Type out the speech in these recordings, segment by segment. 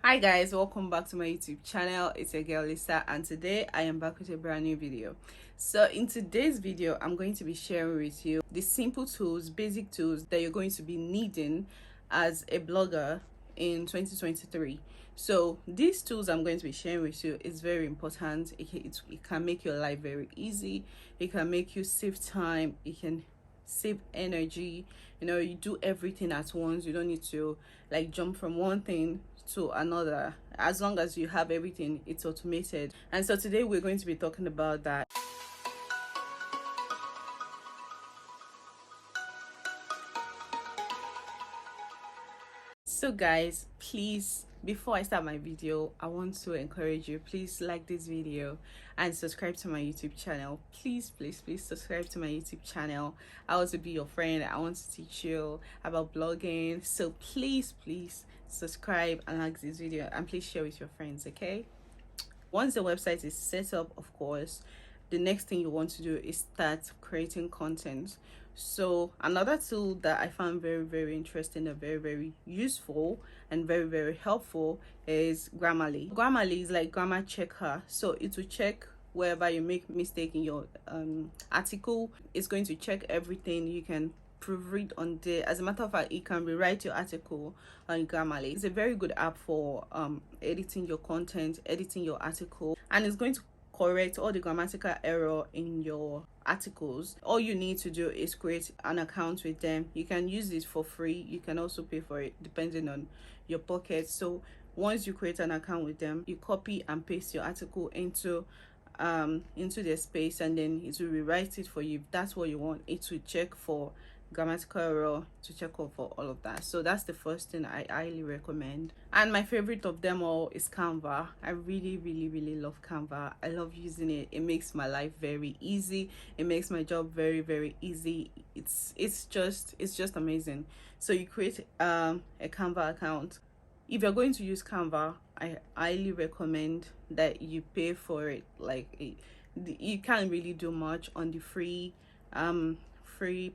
Hi guys, welcome back to my YouTube channel. It's your girl Lisa, and today I am back with a brand new video. So in today's video, I'm going to be sharing with you the simple tools, basic tools that you're going to be needing as a blogger in 2023. So these tools I'm going to be sharing with you is very important. It can make your life very easy. It can make you save time. It can save energy. You do everything at once. You don't need to like jump from one thing to another. As long as you have everything, it's automated. And so today we're going to be talking about that. So guys, please, before I start my video, I want to encourage you, please like this video and subscribe to my YouTube channel. Please subscribe to my YouTube channel. I want to be your friend. I want to teach you about blogging. So please subscribe and like this video, and please share with your friends. Okay, once the website is set up, of course, the next thing you want to do is start creating content. So another tool that I found very interesting and very useful and very helpful is Grammarly. Grammarly is like grammar checker, so it will check wherever you make mistake in your article. It's going to check everything. You can proofread on there. As a matter of fact, you can rewrite your article on Grammarly. It's a very good app for editing your content, editing your article, and it's going to correct all the grammatical error in your articles. All you need to do is create an account with them. You can use it for free. You can also pay for it depending on your pocket. So once you create an account with them, you copy and paste your article into their space, and then it will rewrite it for you. If that's what you want, it will check for grammatical error, to check out for all of that. So that's the first thing I highly recommend. And my favorite of them all is Canva. I really love Canva. I love using it. It makes my life very easy. It makes my job very easy. It's just amazing. So you create a Canva account. If you're going to use Canva, I highly recommend that you pay for it. Like you can't really do much on the free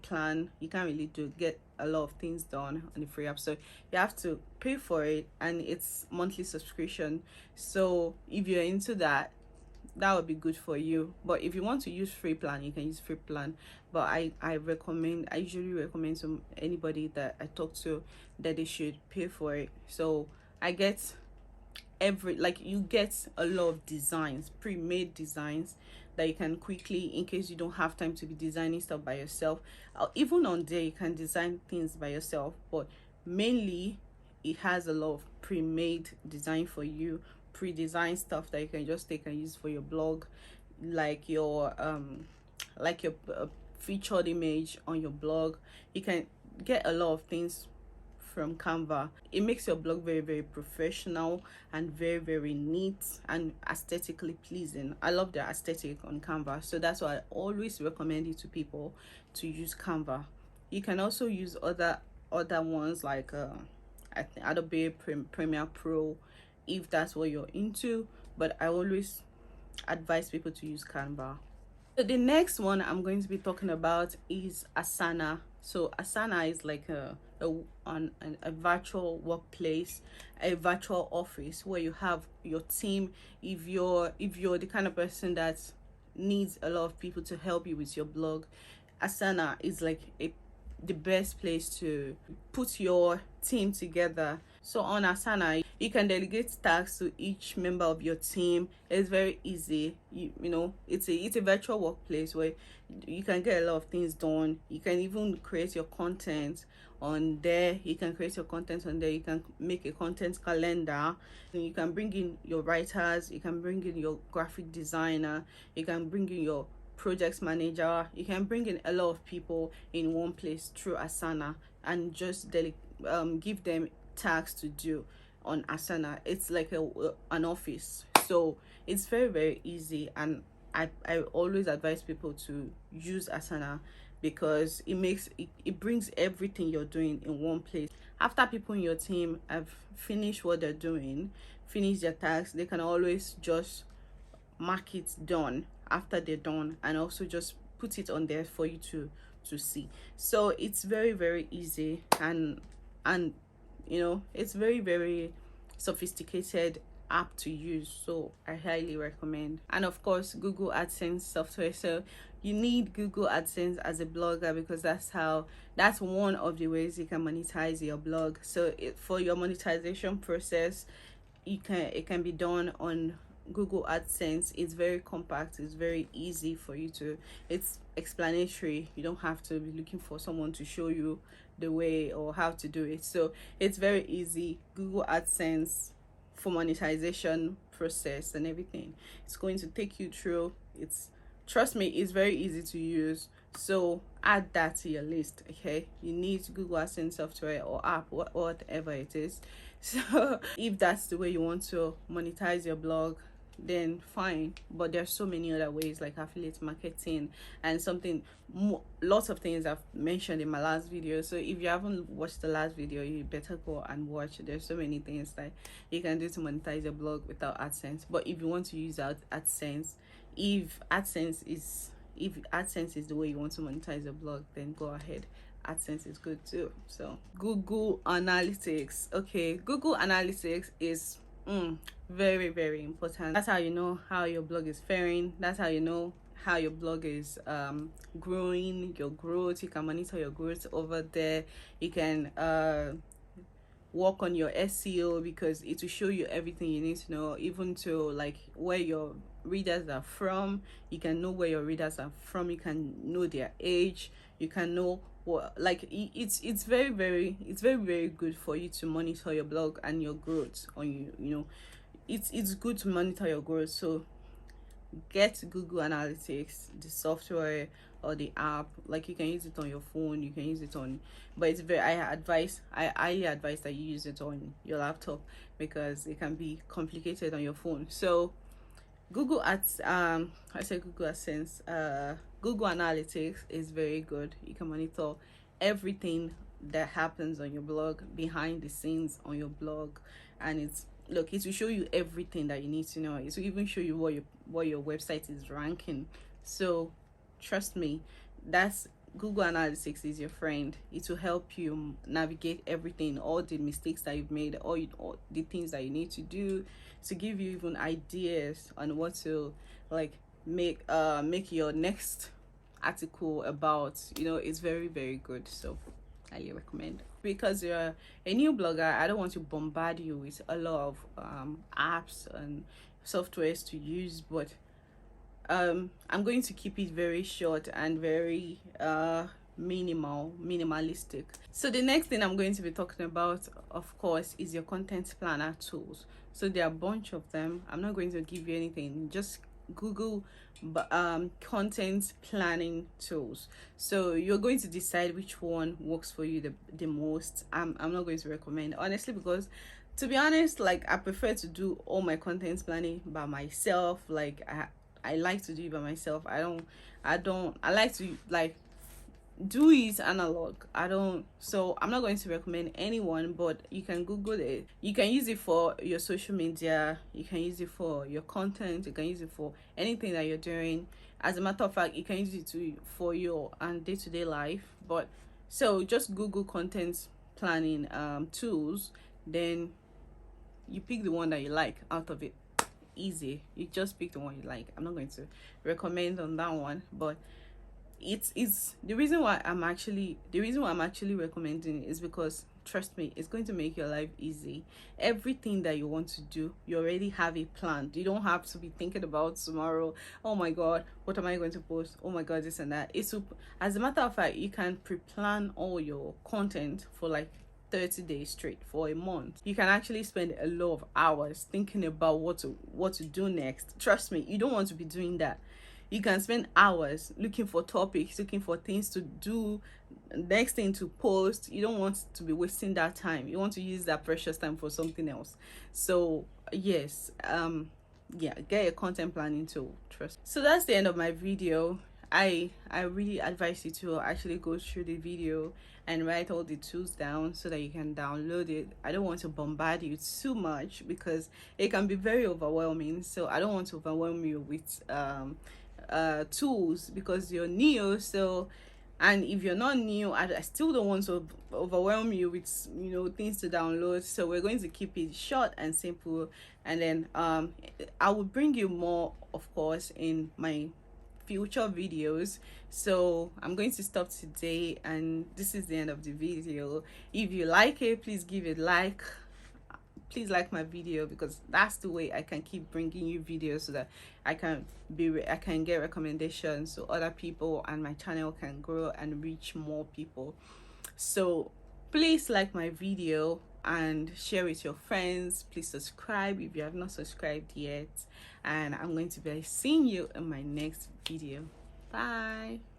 plan. You can't really get a lot of things done on the free app, so you have to pay for it, and it's monthly subscription. So if you're into that, that would be good for you. But if you want to use free plan, you can use free plan. But I usually recommend to anybody that I talk to that they should pay for it. So I get you get a lot of designs, pre-made designs, that you can quickly, in case you don't have time to be designing stuff by yourself. Even on there you can design things by yourself, but mainly it has a lot of pre-made design for you, pre-designed stuff that you can just take and use for your blog, like your featured image on your blog. You can get a lot of things from Canva. It makes your blog very professional and very neat and aesthetically pleasing. I love the aesthetic on Canva, so that's why I always recommend it to people to use Canva. You can also use other ones like I think Adobe Premiere Pro, if that's what you're into, but I always advise people to use Canva. So the next one I'm going to be talking about is Asana. So Asana is like a virtual workplace, a virtual office where you have your team. If you're the kind of person that needs a lot of people to help you with your blog, Asana is like the best place to put your team together. So on Asana, you can delegate tasks to each member of your team. It's very easy. You know, it's a virtual workplace where you can get a lot of things done. You can even create your content on there. You can make a content calendar. You can bring in your writers. You can bring in your graphic designer. You can bring in your projects manager. You can bring in a lot of people in one place through Asana, and just give them tasks to do on Asana. It's like an office, so it's very easy, and I always advise people to use Asana because it brings everything you're doing in one place. After people in your team have finished what they're doing, finish their tasks, they can always just mark it done after they're done, and also just put it on there for you to see. So it's very easy, and it's very sophisticated app to use, so I highly recommend. And of course, Google AdSense software. So you need Google AdSense as a blogger, because that's one of the ways you can monetize your blog. So for your monetization process, it can be done on Google AdSense. It's very compact, it's very easy for you to, it's explanatory. You don't have to be looking for someone to show you the way or how to do it. So it's very easy. Google AdSense for monetization process and everything, it's going to take you through. It's, trust me, it's very easy to use. So add that to your list. Okay, you need Google AdSense software or app, whatever it is. So if that's the way you want to monetize your blog, then fine. But there's so many other ways, like affiliate marketing and lots of things I've mentioned in my last video. So if you haven't watched the last video, you better go and watch. There's so many things that you can do to monetize your blog without AdSense. But if you want to use AdSense, if AdSense is the way you want to monetize your blog, then go ahead. AdSense is good too. So Google Analytics. Okay, Google Analytics is very, very important. That's how you know how your blog is faring. That's how you know how your blog is growing, your growth. You can monitor your growth over there. You can work on your SEO, because it will show you everything you need to know, even to like where your readers are from. You can know where your readers are from. You can know their age. You can know what, like, it's very, very good for you to monitor your blog and your growth on you know, it's good to monitor your growth. So get Google Analytics, the software or the app. Like, you can use it on your phone, you can use it on, but it's very, I highly advise that you use it on your laptop, because it can be complicated on your phone. So Google Google AdSense, Google Analytics is very good. You can monitor everything that happens on your blog, behind the scenes on your blog, and it will show you everything that you need to know. It will even show you what your website is ranking. So trust me, that's Google Analytics is your friend. It will help you navigate everything, all the mistakes that you've made, all the things that you need to do, to give you even ideas on what to like make your next article about. You know, it's very, very good. So highly recommend. Because you're a new blogger, I don't want to bombard you with a lot of apps and softwares to use, but I'm going to keep it very short and very minimalistic. So the next thing I'm going to be talking about, of course, is your content planner tools. So there are a bunch of them. I'm not going to give you anything, just Google content planning tools. So you're going to decide which one works for you the most. I'm not going to recommend, honestly, because to be honest, like, I prefer to do all my content planning by myself. Like, I like to do it by myself. I like to like do it analog. So I'm not going to recommend anyone, but you can Google it. You can use it for your social media, you can use it for your content, you can use it for anything that you're doing. As a matter of fact, you can use it for your day-to-day life. But so just Google content planning tools, then you pick the one that you like out of it. Easy, you just pick the one you like. I'm not going to recommend on that one, but it's the reason why I'm actually recommending it is because, trust me, it's going to make your life easy. Everything that you want to do, you already have it planned. You don't have to be thinking about tomorrow. Oh my god, what am I going to post? Oh my god, this and that. As a matter of fact, you can pre-plan all your content for like 30 days straight, for a month. You can actually spend a lot of hours thinking about what to do next. Trust me, you don't want to be doing that. You can spend hours looking for topics, looking for things to do, next thing to post. You don't want to be wasting that time. You want to use that precious time for something else. So yes, get a content planning tool. Trust. So that's the end of my video. I really advise you to actually go through the video and write all the tools down so that you can download it. I don't want to bombard you too much because it can be very overwhelming. So I don't want to overwhelm you with tools because you're new. So And if you're not new, I still don't want to overwhelm you with, you know, things to download, so we're going to keep it short and simple. And then I will bring you more, of course, in my future videos. So I'm going to stop today, and this is the end of the video. If you like it, please give it like. Please like my video, because that's the way I can keep bringing you videos, so that I can get recommendations so other people and my channel can grow and reach more people. So please like my video and share with your friends. Please subscribe if you have not subscribed yet, and I'm going to be seeing you in my next video. Bye.